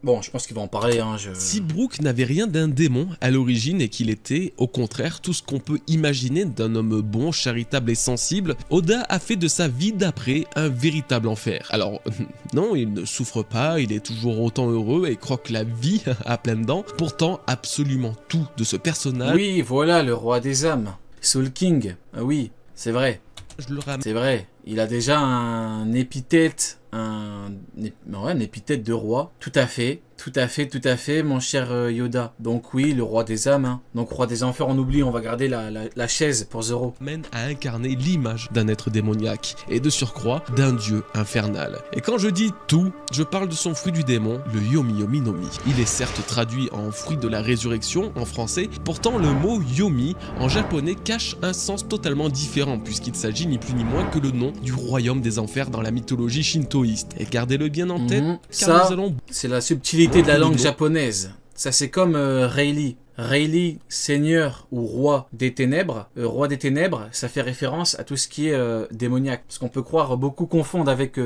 Bon, je pense qu'il va en parler, hein, Si Brook n'avait rien d'un démon à l'origine et qu'il était, au contraire, tout ce qu'on peut imaginer d'un homme bon, charitable et sensible, Oda a fait de sa vie d'après un véritable enfer. Alors, non, il ne souffre pas, il est toujours autant heureux et croque la vie à pleines dents. Pourtant, absolument tout de ce personnage... Oui, voilà, le roi des âmes. Soul King, ah oui, c'est vrai. Je le ramène. C'est vrai, il a déjà un épithète, un épithète de roi. Tout à fait, mon cher Yoda. Donc oui, le roi des âmes. Hein. Donc roi des enfers, on oublie, on va garder la chaise pour Zoro. Mène à incarner l'image d'un être démoniaque et de surcroît d'un dieu infernal. Et quand je dis tout, je parle de son fruit du démon, le Yomi Yomi no Mi. Il est certes traduit en fruit de la résurrection en français, pourtant le mot Yomi en japonais cache un sens totalement différent puisqu'il s'agit ni plus ni moins que le nom du royaume des enfers dans la mythologie shintoïste. Et gardez-le bien en tête, car nous allons... c'est la subtilité de la langue japonaise. Ça c'est comme Rayleigh. Rayleigh, seigneur ou roi des ténèbres. Roi des ténèbres, ça fait référence à tout ce qui est démoniaque. Parce qu'on peut croire, beaucoup confondent avec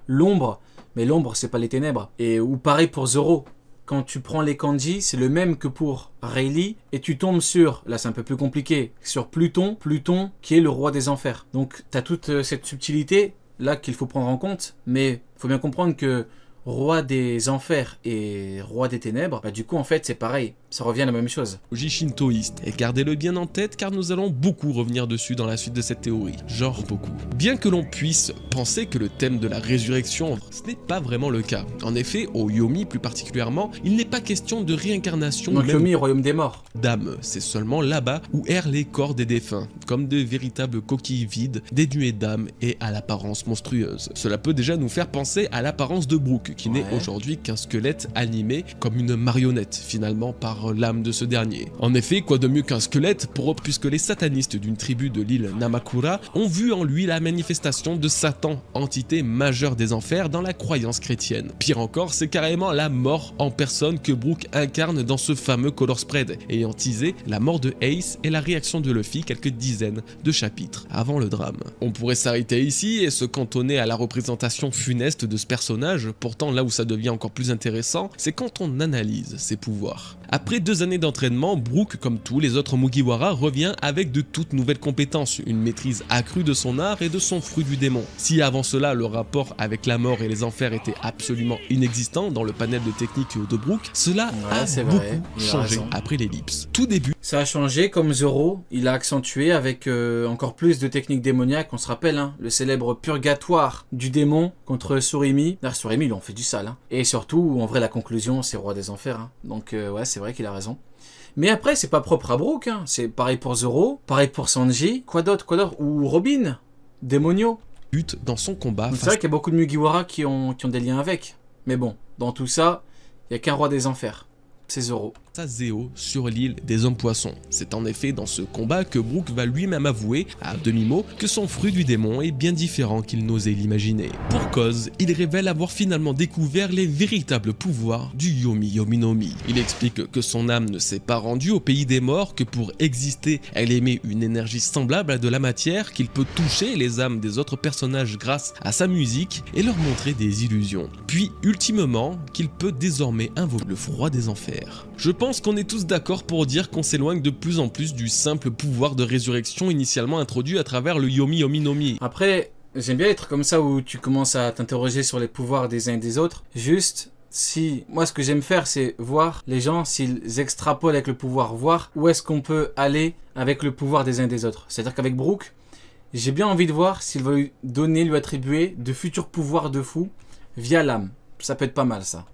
l'ombre, mais l'ombre c'est pas les ténèbres. Ou pareil pour Zoro. Quand tu prends les kanji, c'est le même que pour Rayleigh, et tu tombes sur, là c'est un peu plus compliqué, sur Pluton qui est le roi des enfers. Donc tu as toute cette subtilité là qu'il faut prendre en compte, mais il faut bien comprendre que roi des enfers et roi des ténèbres, bah du coup en fait c'est pareil, ça revient à la même chose. Shintoïste. Et gardez-le bien en tête car nous allons beaucoup revenir dessus dans la suite de cette théorie. Genre beaucoup. Bien que l'on puisse penser que le thème de la résurrection, ce n'est pas vraiment le cas. En effet, au Yomi plus particulièrement, il n'est pas question de réincarnation. Donc Yomi, royaume des morts. D'âme, c'est seulement là-bas où errent les corps des défunts, comme de véritables coquilles vides, dénuées d'âme et à l'apparence monstrueuse. Cela peut déjà nous faire penser à l'apparence de Brook, qui n'est aujourd'hui qu'un squelette animé comme une marionnette finalement par l'âme de ce dernier. En effet, quoi de mieux qu'un squelette puisque les satanistes d'une tribu de l'île Namakura ont vu en lui la manifestation de Satan, entité majeure des enfers dans la croyance chrétienne. Pire encore, c'est carrément la mort en personne que Brook incarne dans ce fameux color spread, ayant teasé la mort de Ace et la réaction de Luffy quelques dizaines de chapitres avant le drame. On pourrait s'arrêter ici et se cantonner à la représentation funeste de ce personnage, pourtant là où ça devient encore plus intéressant, c'est quand on analyse ses pouvoirs. Après 2 années d'entraînement, Brook, comme tous les autres Mugiwara, revient avec de toutes nouvelles compétences, une maîtrise accrue de son art et de son fruit du démon. Si avant cela, le rapport avec la mort et les enfers était absolument inexistant dans le panel de techniques de Brook, cela a beaucoup changé après l'ellipse. Tout début. Ça a changé, comme Zoro, il a accentué avec encore plus de techniques démoniaques, on se rappelle, hein, le célèbre purgatoire du démon contre Surimi. Là, Surimi, ils ont fait du sale. Hein. Et surtout, en vrai, la conclusion, c'est Roi des Enfers. Hein. Donc, ouais, c'est vrai qu'il a raison. Mais après, c'est pas propre à Brook. Hein. C'est pareil pour Zoro, pareil pour Sanji. Quoi d'autre? Ou Robin, Démonio. Dans son combat. C'est vrai qu'il y a beaucoup de Mugiwara qui ont des liens avec. Mais bon, dans tout ça, il n'y a qu'un Roi des Enfers. C'est Zoro. Zéo sur l'île des hommes poissons. C'est en effet dans ce combat que Brook va lui-même avouer, à demi-mot, que son fruit du démon est bien différent qu'il n'osait l'imaginer. Pour cause, il révèle avoir finalement découvert les véritables pouvoirs du Yomi Yomi no Mi. Il explique que son âme ne s'est pas rendue au pays des morts, que pour exister, elle émet une énergie semblable à de la matière, qu'il peut toucher les âmes des autres personnages grâce à sa musique et leur montrer des illusions. Puis, ultimement, qu'il peut désormais invoquer le froid des enfers. Je pense qu'on est tous d'accord pour dire qu'on s'éloigne de plus en plus du simple pouvoir de résurrection initialement introduit à travers le Yomi Yomi no Mi. Après, j'aime bien être comme ça où tu commences à t'interroger sur les pouvoirs des uns et des autres. Juste, si... Moi, ce que j'aime faire, c'est voir les gens s'ils extrapolent avec le pouvoir, voir où est-ce qu'on peut aller avec le pouvoir des uns et des autres. C'est-à-dire qu'avec Brook, j'ai bien envie de voir s'il va lui attribuer de futurs pouvoirs de fou via l'âme. Ça peut être pas mal, ça.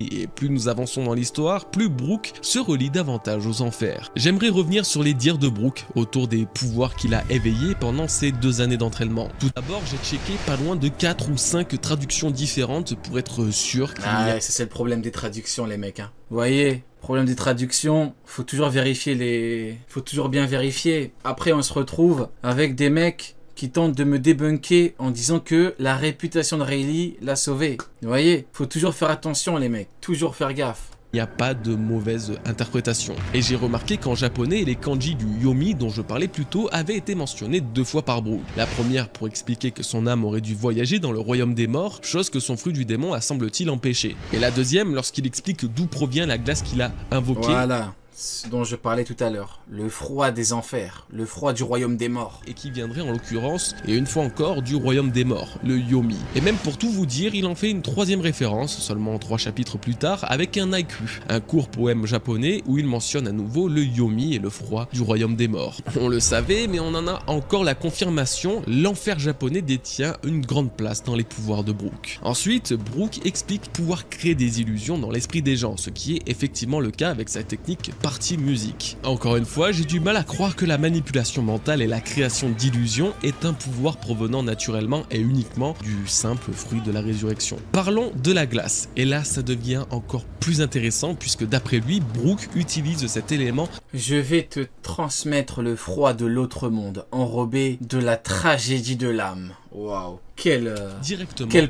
Et plus nous avançons dans l'histoire, plus Brook se relie davantage aux enfers. J'aimerais revenir sur les dires de Brook autour des pouvoirs qu'il a éveillés pendant ces 2 années d'entraînement. Tout d'abord, j'ai checké pas loin de 4 ou 5 traductions différentes pour être sûr qu'il y a... c'est le problème des traductions, les mecs. Hein. Vous voyez, problème des traductions, faut toujours vérifier faut toujours bien vérifier. Après, on se retrouve avec des mecs qui tente de me débunker en disant que la réputation de Rayleigh l'a sauvé. Vous voyez, faut toujours faire attention les mecs, toujours faire gaffe. Il n'y a pas de mauvaise interprétation. Et j'ai remarqué qu'en japonais, les kanji du Yomi dont je parlais plus tôt avaient été mentionnés 2 fois par Brook. La première pour expliquer que son âme aurait dû voyager dans le royaume des morts, chose que son fruit du démon a semble-t-il empêché. Et la deuxième lorsqu'il explique d'où provient la glace qu'il a invoquée. Voilà. Ce dont je parlais tout à l'heure, le froid des enfers, le froid du royaume des morts. Et qui viendrait en l'occurrence, et une fois encore, du royaume des morts, le Yomi. Et même pour tout vous dire, il en fait une 3e référence, seulement 3 chapitres plus tard, avec un haïku, un court poème japonais où il mentionne à nouveau le Yomi et le froid du royaume des morts. On le savait, mais on en a encore la confirmation, l'enfer japonais détient une grande place dans les pouvoirs de Brook. Ensuite, Brook explique pouvoir créer des illusions dans l'esprit des gens, ce qui est effectivement le cas avec sa technique partie musique. Encore une fois, j'ai du mal à croire que la manipulation mentale et la création d'illusions est un pouvoir provenant naturellement et uniquement du simple fruit de la résurrection. Parlons de la glace, et là ça devient encore plus intéressant puisque d'après lui, Brook utilise cet élément. Je vais te transmettre le froid de l'autre monde, enrobé de la tragédie de l'âme. Waouh, quel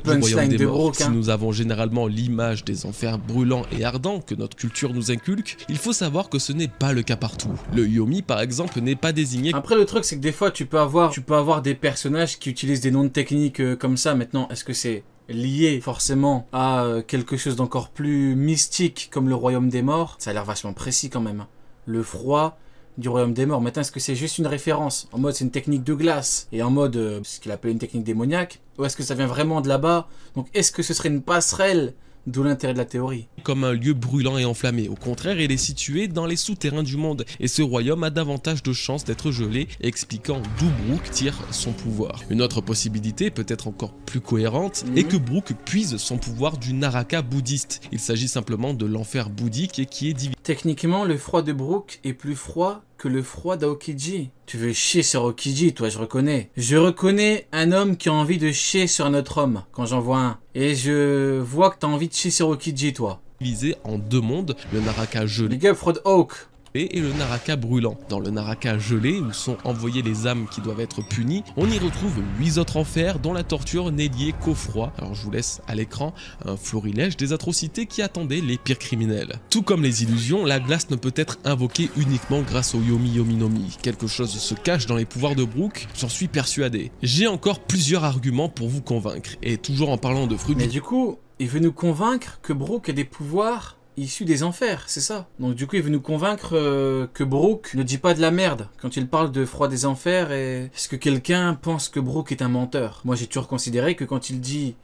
punchline de Brook, hein. Si nous avons généralement l'image des enfers brûlants et ardents que notre culture nous inculque, il faut savoir que ce n'est pas le cas partout. Le Yomi par exemple n'est pas désigné. Après le truc c'est que des fois tu peux avoir des personnages qui utilisent des noms de techniques comme ça. Maintenant, est-ce que c'est lié forcément à quelque chose d'encore plus mystique comme le royaume des morts? Ça a l'air vachement précis quand même. Le froid du royaume des morts. Maintenant, est-ce que c'est juste une référence? En mode, c'est une technique de glace. Et en mode, ce qu'il appelle une technique démoniaque. Ou est-ce que ça vient vraiment de là-bas? Donc, est-ce que ce serait une passerelle? D'où l'intérêt de la théorie. Comme un lieu brûlant et enflammé. Au contraire, il est situé dans les souterrains du monde. Et ce royaume a davantage de chances d'être gelé, expliquant d'où Brook tire son pouvoir. Une autre possibilité, peut-être encore plus cohérente, est que Brook puise son pouvoir du Naraka bouddhiste. Il s'agit simplement de l'enfer bouddhique et qui est divisé. Techniquement, le froid de Brook est plus froid que le froid d'Aokiji. Tu veux chier sur Aokiji, toi, je reconnais. Je reconnais un homme qui a envie de chier sur un autre homme, quand j'en vois un. Et je vois que t'as envie de chier sur Aokiji, toi. Divisé en 2 mondes, le Naraka gelé. Big up Froid Hawk. Et le Naraka brûlant. Dans le Naraka gelé, où sont envoyées les âmes qui doivent être punies, on y retrouve 8 autres enfers dont la torture n'est liée qu'au froid. Alors je vous laisse à l'écran un florilège des atrocités qui attendaient les pires criminels. Tout comme les illusions, la glace ne peut être invoquée uniquement grâce au Yomi Yomi no Mi. Quelque chose se cache dans les pouvoirs de Brook, j'en suis persuadé. J'ai encore plusieurs arguments pour vous convaincre, et toujours en parlant de fruits. Mais du coup, il veut nous convaincre que Brook a des pouvoirs issu des enfers, c'est ça. Donc du coup, il veut nous convaincre que Brook ne dit pas de la merde quand il parle de froid des enfers. Et est-ce que quelqu'un pense que Brook est un menteur? Moi, j'ai toujours considéré que quand il dit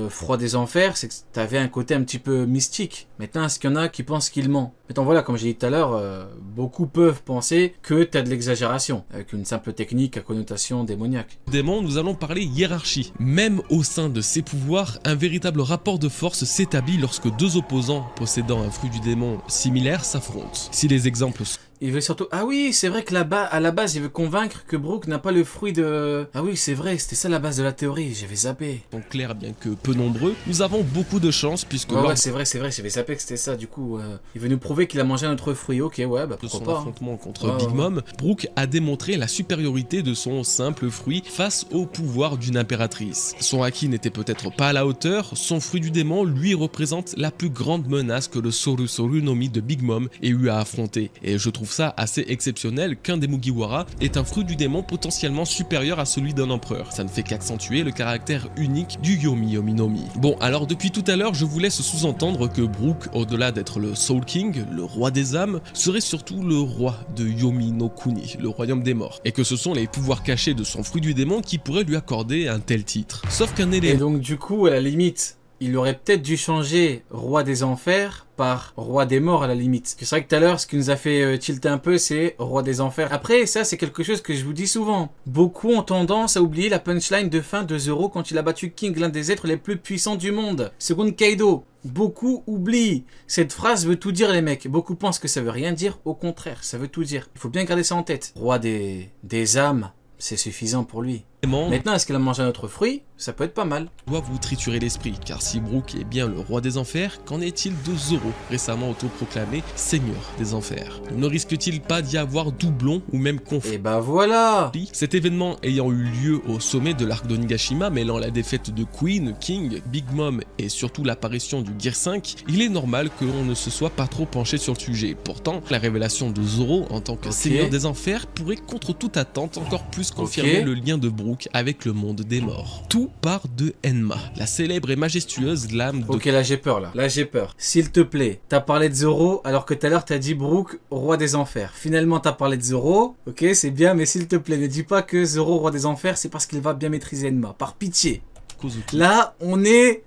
froid des enfers, c'est que t'avais un côté un petit peu mystique. Maintenant, est-ce qu'il y en a qui pensent qu'il ment? Maintenant, voilà, comme j'ai dit tout à l'heure, beaucoup peuvent penser que t'as de l'exagération, avec une simple technique à connotation démoniaque. Démon, nous allons parler hiérarchie. Même au sein de ses pouvoirs, un véritable rapport de force s'établit lorsque 2 opposants possédant un fruit du démon similaire s'affrontent. Si les exemples sont... Il veut surtout... Ah oui, c'est vrai que là-bas, à la base, il veut convaincre que Brook n'a pas le fruit de... Ah oui, c'est vrai, c'était ça la base de la théorie, j'avais zappé. En clair, bien que peu nombreux, nous avons beaucoup de chance puisque... Ouais, c'est vrai, j'avais zappé que c'était ça, du coup... Il veut nous prouver qu'il a mangé un autre fruit, ok, ouais, bah pourquoi pas. De son affrontement contre Big Mom, Brook a démontré la supériorité de son simple fruit face au pouvoir d'une impératrice. Son haki n'était peut-être pas à la hauteur, son fruit du démon lui représente la plus grande menace que le Soru Soru no Mi de Big Mom ait eu à affronter. Et je trouve ça assez exceptionnel qu'un des Mugiwara est un fruit du démon potentiellement supérieur à celui d'un empereur. Ça ne fait qu'accentuer le caractère unique du Yomi Yomi no Mi. Bon, alors depuis tout à l'heure, je vous laisse sous-entendre que Brook, au-delà d'être le Soul King, le roi des âmes, serait surtout le roi de Yomi no Kuni, le royaume des morts, et que ce sont les pouvoirs cachés de son fruit du démon qui pourraient lui accorder un tel titre. Sauf qu'un élément... Et donc du coup, à la limite, il aurait peut-être dû changer roi des enfers par roi des morts à la limite. C'est vrai que tout à l'heure, ce qui nous a fait tilter un peu, c'est roi des enfers. Après, ça, c'est quelque chose que je vous dis souvent. Beaucoup ont tendance à oublier la punchline de fin de Zoro quand il a battu King, l'un des êtres les plus puissants du monde. Seconde Kaido. Beaucoup oublient. Cette phrase veut tout dire, les mecs. Beaucoup pensent que ça veut rien dire. Au contraire, ça veut tout dire. Il faut bien garder ça en tête. Roi des âmes, c'est suffisant pour lui. Maintenant, est-ce qu'elle a mangé un autre fruit? Ça peut être pas mal. Doit vous triturer l'esprit, car si Brook est bien le roi des enfers, qu'en est-il de Zoro, récemment autoproclamé seigneur des enfers? Ne risque-t-il pas d'y avoir doublon ou même conflit? Et bah voilà! Cet événement ayant eu lieu au sommet de l'arc d'Onigashima, mêlant la défaite de Queen, King, Big Mom et surtout l'apparition du Gear 5, il est normal que l'on ne se soit pas trop penché sur le sujet. Pourtant, la révélation de Zoro en tant que seigneur des enfers pourrait contre toute attente encore plus confirmer le lien de Brook avec le monde des morts. Tout part de Enma, la célèbre et majestueuse lame de... Ok, là j'ai peur là. Là j'ai peur. S'il te plaît, t'as parlé de Zoro alors que tout à l'heure t'as dit Brook, roi des enfers. Finalement t'as parlé de Zoro, ok c'est bien, mais s'il te plaît, ne dis pas que Zoro, roi des enfers, c'est parce qu'il va bien maîtriser Enma. Par pitié. Kozuki. Là, on est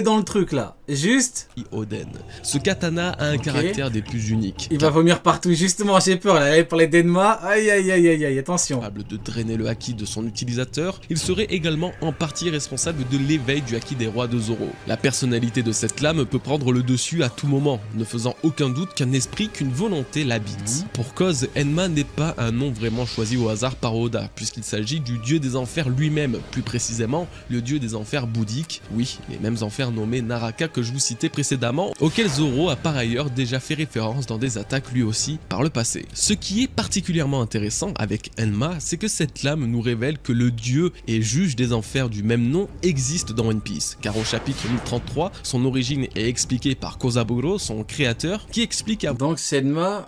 dans le truc là. Juste. Oden. Ce katana a un caractère des plus uniques. Il va vomir partout. Justement, j'ai peur là. Pour les d'Enma. Aïe aïe aïe aïe aïe. Attention. Capable de drainer le haki de son utilisateur, il serait également en partie responsable de l'éveil du haki des rois de Zoro. La personnalité de cette lame peut prendre le dessus à tout moment, ne faisant aucun doute qu'un esprit, qu'une volonté l'habite. Pour cause, Enma n'est pas un nom vraiment choisi au hasard par Oda, puisqu'il s'agit du dieu des enfers lui-même, plus précisément le dieu des enfers bouddhiques. Oui, les mêmes enfers nommés Naraka que je vous citais précédemment, auquel Zoro a par ailleurs déjà fait référence dans des attaques lui aussi par le passé. Ce qui est particulièrement intéressant avec Enma, c'est que cette lame nous révèle que le dieu et juge des enfers du même nom existe dans One Piece, car au chapitre 1033, son origine est expliquée par Kozaburo, son créateur, qui explique à... Donc c'est Enma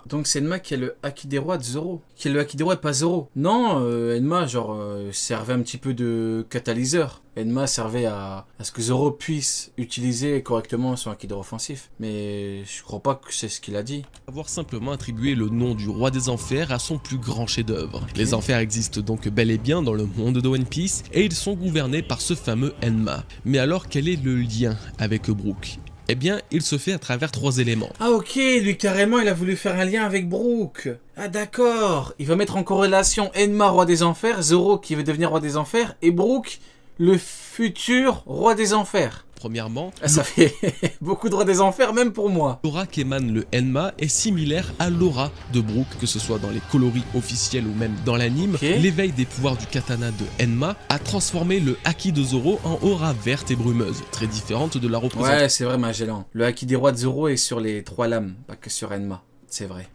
qui est le haki des rois de Zoro. Qui est le haki des rois et pas Zoro. Non, Enma genre servait un petit peu de catalyseur. Enma servait à ce que Zoro puisse utiliser correctement son haki offensif. Mais je crois pas que c'est ce qu'il a dit. Avoir simplement attribué le nom du roi des enfers à son plus grand chef-d'œuvre. Les enfers existent donc bel et bien dans le monde de One Piece et ils sont gouvernés par ce fameux Enma. Mais alors quel est le lien avec Brook ? Eh bien, il se fait à travers 3 éléments. Ah ok, lui carrément il a voulu faire un lien avec Brook. Ah d'accord, il va mettre en corrélation Enma, roi des enfers, Zoro qui veut devenir roi des enfers, et Brook, le futur roi des enfers. Premièrement, ça fait beaucoup de rois des enfers, même pour moi. L'aura qu'émane le Enma est similaire à l'aura de Brook, que ce soit dans les coloris officiels ou même dans l'anime. L'éveil des pouvoirs du katana de Enma a transformé le haki de Zoro en aura verte et brumeuse, très différente de la représentation. Ouais, c'est vrai Magellan. Le haki des rois de Zoro est sur les 3 lames, pas que sur Enma. C'est vrai.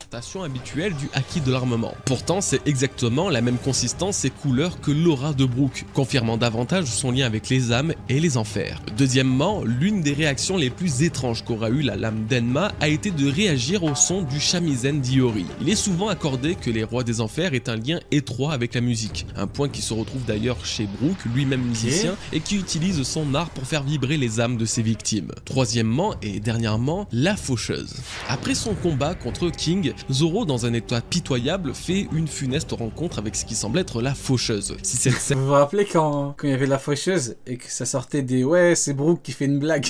Habituelle du haki de l'armement. Pourtant, c'est exactement la même consistance et couleur que l'aura de Brook, confirmant davantage son lien avec les âmes et les enfers. Deuxièmement, l'une des réactions les plus étranges qu'aura eu la lame d'Enma a été de réagir au son du shamisen d'Iori. Il est souvent accordé que les rois des enfers aient un lien étroit avec la musique, un point qui se retrouve d'ailleurs chez Brook, lui-même musicien, et qui utilise son art pour faire vibrer les âmes de ses victimes. Troisièmement et dernièrement, la faucheuse. Après son combat contre King, Zoro, dans un état pitoyable, fait une funeste rencontre avec ce qui semble être la faucheuse. Si cette scène... Vous vous rappelez quand il y avait la faucheuse et que ça sortait des... Ouais, c'est Brook qui fait une blague.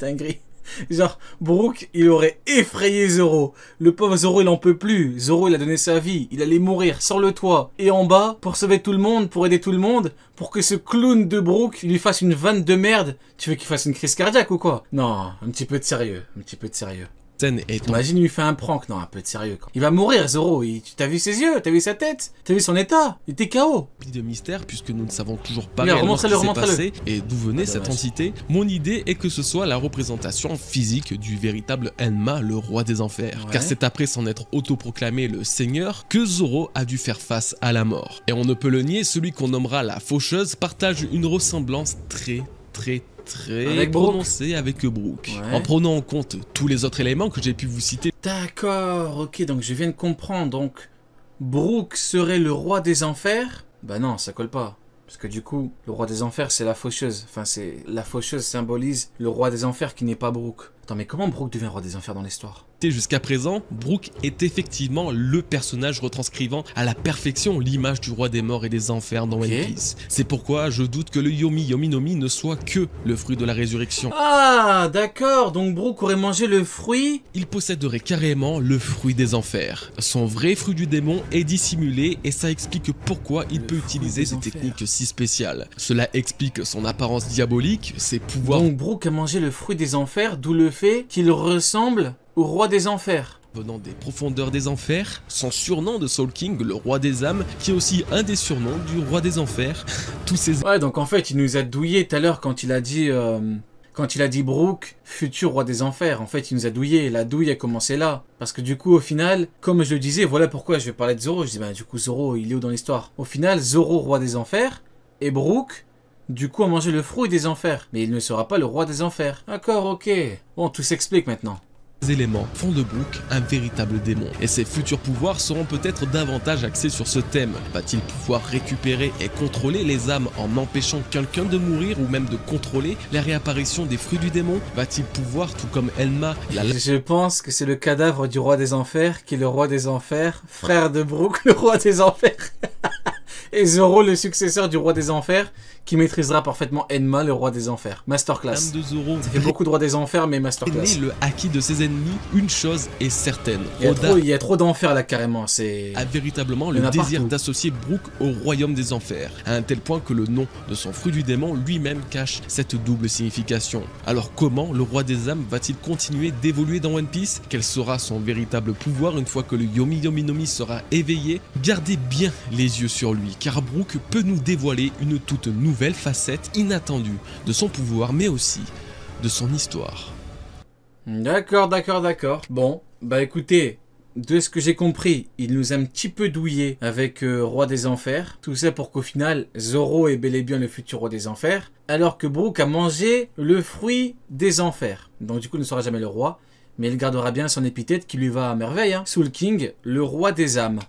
Dinguerie. Genre, Brook, il aurait effrayé Zoro. Le pauvre Zoro, il en peut plus. Zoro, il a donné sa vie. Il allait mourir sur le toit. Et en bas, pour sauver tout le monde, pour aider tout le monde, pour que ce clown de Brook lui fasse une vanne de merde. Tu veux qu'il fasse une crise cardiaque ou quoi? Non, un petit peu de sérieux. Un petit peu de sérieux. Imagine, il lui fait un prank. Non, un peu de sérieux. Quoi. Il va mourir, Zoro. T'as vu ses yeux? T'as vu sa tête? T'as vu son état? Il était KO. De mystère, puisque nous ne savons toujours pas réellement ce qui s'est passé et d'où venait cette entité. Mon idée est que ce soit la représentation physique du véritable Enma, le roi des enfers. Car c'est après s'en être autoproclamé le seigneur que Zoro a dû faire face à la mort. Et on ne peut le nier, celui qu'on nommera la faucheuse partage une ressemblance très prononcée avec Brook. En prenant en compte tous les autres éléments que j'ai pu vous citer. D'accord, ok, donc je viens de comprendre. Donc, Brook serait le roi des enfers? Bah non, ça colle pas. Parce que du coup, le roi des enfers, c'est la faucheuse. Enfin, la faucheuse symbolise le roi des enfers qui n'est pas Brook. Attends, mais comment Brook devient roi des enfers dans l'histoire? Jusqu'à présent, Brook est effectivement le personnage retranscrivant à la perfection l'image du roi des morts et des enfers dans One Piece. C'est pourquoi je doute que le Yomi no Mi ne soit que le fruit de la résurrection. Ah, d'accord, donc Brook aurait mangé le fruit? Il posséderait carrément le fruit des enfers. Son vrai fruit du démon est dissimulé et ça explique pourquoi il peut utiliser ces techniques si spéciales. Cela explique son apparence diabolique, ses pouvoirs... Donc Brook a mangé le fruit des enfers, d'où le fait qu'il ressemble au roi des enfers. venant des profondeurs des enfers, son surnom de Soul King, le roi des âmes, qui est aussi un des surnoms du roi des enfers. Tous ces... Ouais, donc en fait, il nous a douillé tout à l'heure quand il a dit... Quand il a dit Brook, futur roi des enfers, en fait il nous a douillé, la douille a commencé là. Parce que du coup au final, comme je le disais, voilà pourquoi je vais parler de Zoro, je dis bah du coup Zoro il est où dans l'histoire? Au final, Zoro roi des enfers, et Brook, du coup a mangé le fruit des enfers. Mais il ne sera pas le roi des enfers. D'accord, ok. Bon, tout s'explique maintenant. éléments font de Brook un véritable démon, et ses futurs pouvoirs seront peut-être davantage axés sur ce thème. Va-t-il pouvoir récupérer et contrôler les âmes en empêchant quelqu'un de mourir ou même de contrôler la réapparition des fruits du démon? Va-t-il pouvoir, tout comme Enma, Je pense que c'est le cadavre du roi des enfers qui est le roi des enfers, frère de Brook, le roi des enfers. Et Zoro, le successeur du roi des enfers, qui maîtrisera parfaitement Enma, le roi des enfers. Masterclass. de Zoro Ça fait beaucoup de rois des enfers, mais masterclass. le haki de ses ennemis, une chose est certaine. Il y a trop d'enfers là carrément. A véritablement le désir d'associer Brook au royaume des enfers, à un tel point que le nom de son fruit du démon lui-même cache cette double signification. Alors comment le roi des âmes va-t-il continuer d'évoluer dans One Piece? Quel sera son véritable pouvoir une fois que le Yomi Yomi no Mi sera éveillé? Gardez bien les yeux sur lui, car Brook peut nous dévoiler une toute nouvelle facette inattendue de son pouvoir, mais aussi de son histoire. D'accord. Bon, bah écoutez, de ce que j'ai compris, il nous a un petit peu douillé avec Roi des Enfers. Tout ça pour qu'au final, Zoro est bel et bien le futur Roi des Enfers, alors que Brook a mangé le fruit des Enfers. Donc du coup, il ne sera jamais le roi, mais il gardera bien son épithète qui lui va à merveille, hein. Soul King, le roi des âmes.